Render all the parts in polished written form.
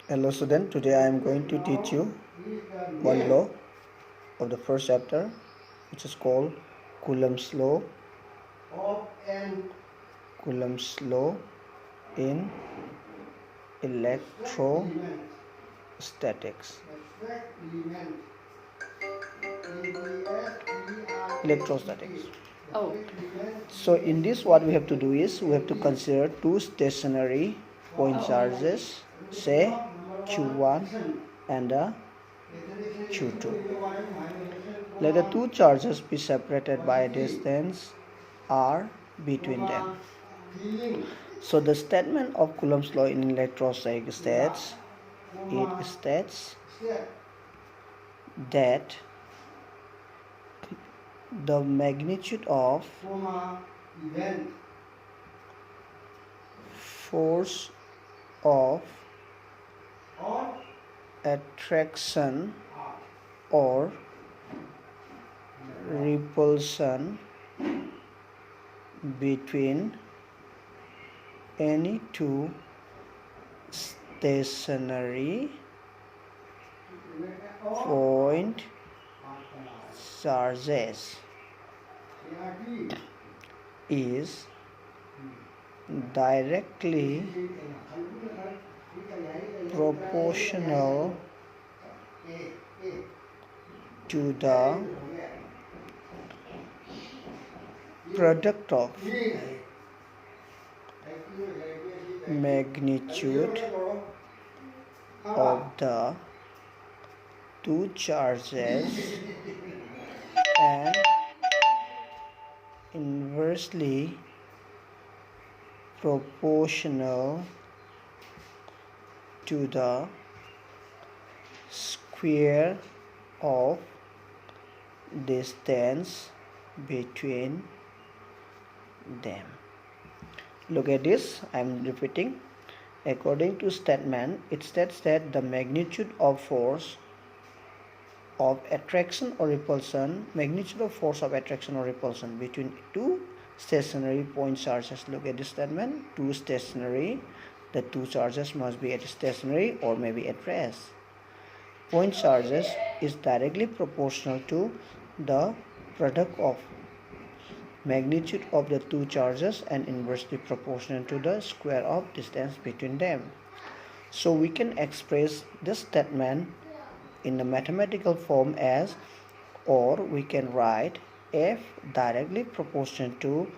Hello student, today I am going to teach you one law of the first chapter, which is called Coulomb's law. Coulomb's law in electrostatics. Electrostatics. Oh, So in this what we have to do is we have to consider two stationary point charges, say Q1 and Q2. Let the two charges be separated by a distance r between them. So the statement of Coulomb's law in electrostatics states that the magnitude of force of attraction or repulsion between any two stationary point charges is directly proportional to the product of magnitude of the two charges and inversely proportional to the square of distance between them. Look at this, I am repeating. According to statement, it states that the magnitude of force of attraction or repulsion, between two stationary point charges. Look at this statement, two stationary, the two charges must be at stationary or maybe at rest. Point charges is directly proportional to the product of magnitude of the two charges and inversely proportional to the square of distance between them. So we can express this statement in the mathematical form as, or we can write F directly proportional to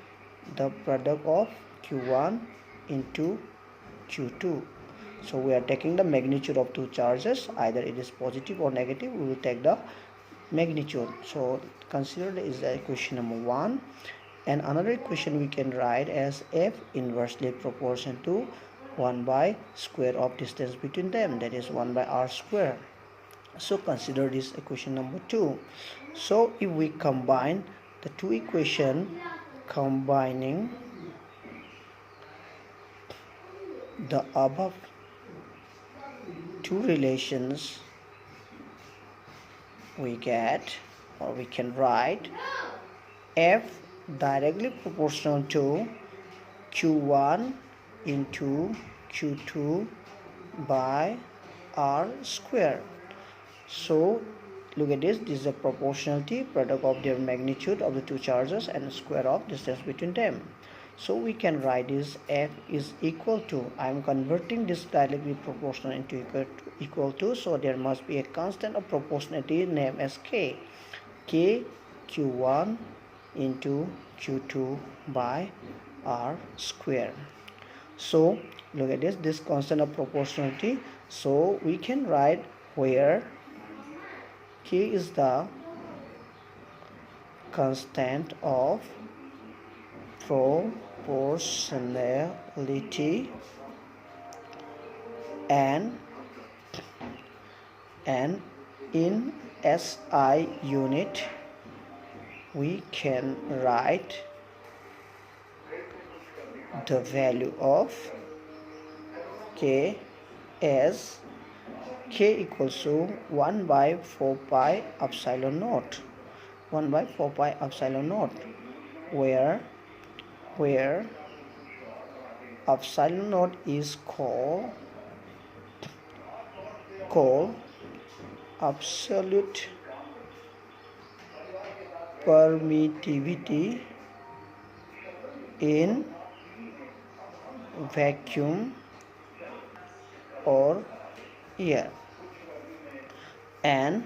the product of Q1 into Q2. So we are taking the magnitude of two charges, either it is positive or negative, we will take the magnitude. So consider this is equation number 1, and another equation we can write as F inversely proportional to 1 by square of distance between them, that is 1 by r square. So consider this equation number 2. So if we combine the two equations, combining the above two relations, we get, or we can write, F directly proportional to Q1 into Q2 by r square. So look at this is the proportionality, product of their magnitude of the two charges and the square of distance between them. So we can write this F is equal to, I am converting this directly proportional into equal to, so there must be a constant of proportionality named as K. K Q1 into Q2 by r square. So look at this constant of proportionality, so we can write where K is the constant of proportionality and in SI unit we can write the value of K as K equals to 1 by 4 pi epsilon naught, 1 by 4 pi epsilon naught, where epsilon naught is called call absolute permittivity in vacuum or air, and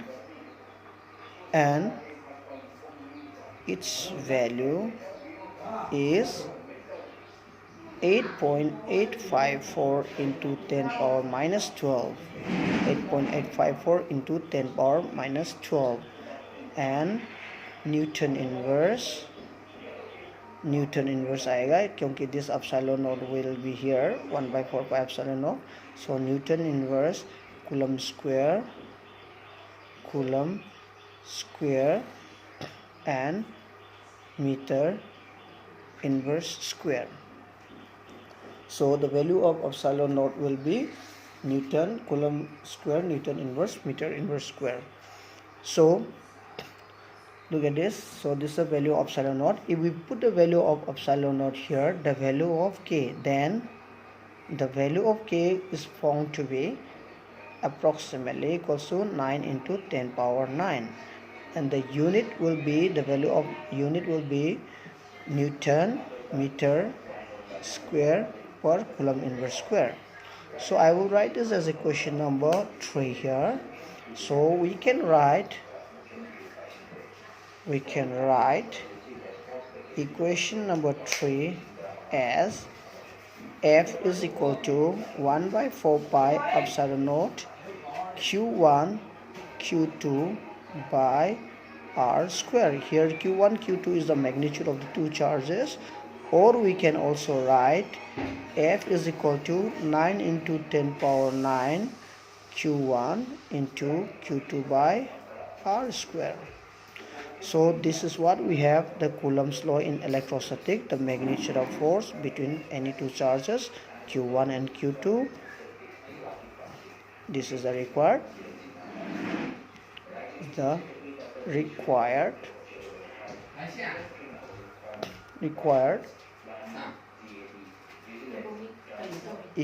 its value is 8.854 into 10 power minus 12, 8.854 into 10 power minus 12, and Newton inverse आएगा क्योंकि this epsilon not will be here 1/4 pi epsilon not. So Newton inverse coulomb square and meter inverse square. So the value of epsilon naught will be Newton Coulomb square Newton inverse meter inverse square. So look at this. So this is the value of epsilon naught. If we put the value of epsilon naught here, the value of k, then the value of k is found to be approximately equals to 9 into 10 power 9, and the unit will be, the value of unit will be Newton meter square per Coulomb inverse square. So I will write this as equation number 3 here. So we can write equation number 3 as F is equal to 1/4 pi epsilon naught Q1 Q2 by r square. Here Q1 Q2 is the magnitude of the two charges, or we can also write F is equal to 9 into 10 power 9 Q1 into Q2 by r square. So this is what we have, the Coulomb's law in electrostatic, the magnitude of force between any two charges Q1 and Q2. This is the required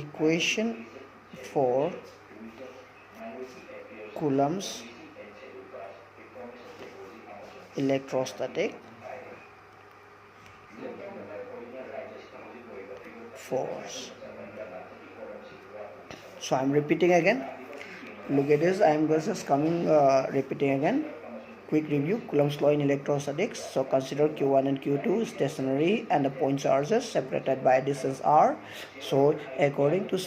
equation for Coulomb's electrostatic force. So I am repeating again. Look at this. I am just repeating again. Quick review. Coulomb's law in electrostatics. So consider Q1 and Q2 stationary and the point charges separated by distance r. So according to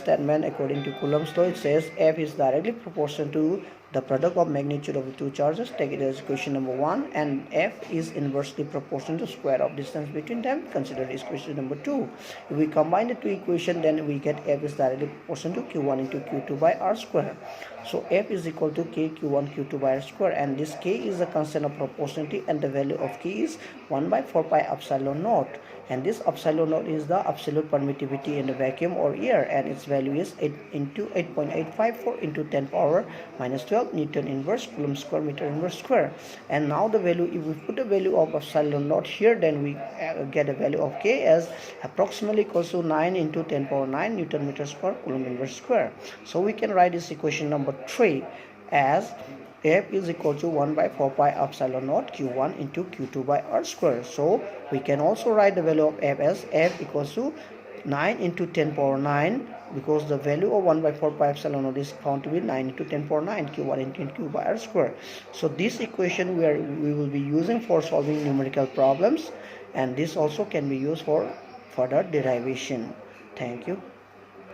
Coulomb's law, it says F is directly proportional to the product of magnitude of the two charges. Take it as equation number 1, and F is inversely proportional to square of distance between them. Consider equation number 2. If we combine the two equations, then we get F is directly proportional to Q1 into Q2 by r square. So F is equal to K Q1 Q2 by r square, and this K is the constant of proportionality, and the value of K is 1/4 pi epsilon naught, and this epsilon naught is the absolute permittivity in the vacuum or air, and its value is 8.854 into 10 power minus 12 Newton inverse Coulomb square meter inverse square. And now the value, if we put the value of epsilon naught here, then we get a value of K as approximately equals to 9 into 10 power 9 Newton meter square Coulomb inverse square. So we can write this equation number 3 as F is equal to 1/4 pi epsilon naught Q1 into Q2 by r square. So we can also write the value of F as F equals to 9 into 10 power 9, because the value of 1/4 pi epsilon naught is found to be 9 into 10 power 9 Q1 into Q by r square. So this equation we will be using for solving numerical problems, and this also can be used for further derivation. Thank you.